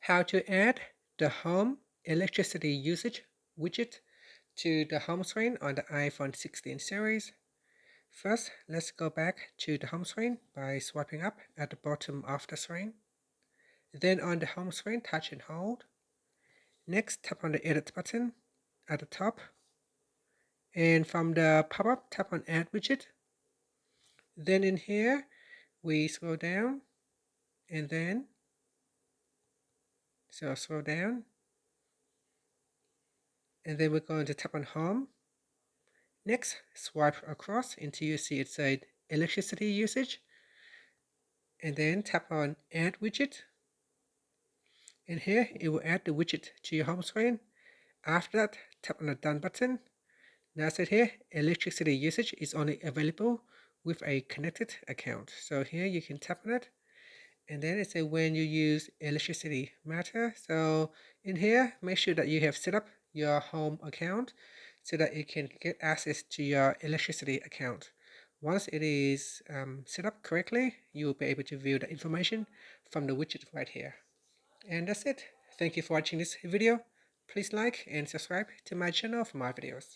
how to add the home electricity usage widget to the home screen on the iPhone 16 series. First, let's go back to the home screen by swiping up at the bottom of the screen. Then on the home screen, touch and hold. Next, tap on the edit button at the top. And from the pop-up, tap on add widget. Then in here, we scroll down and then scroll down, and then we're going to tap on home. Next, swipe across until you see it said electricity usage, and then tap on add widget, and here it will add the widget to your home screen. After that, tap on the done button. Now it said here electricity usage is only available with a connected account. So here you can tap on it, and then it says when you use electricity matter. So in here, make sure that you have set up your home account so that it can get access to your electricity account. Once it is set up correctly, you will be able to view the information from the widget right here. And that's it. Thank you for watching this video. Please like and subscribe to my channel for more videos.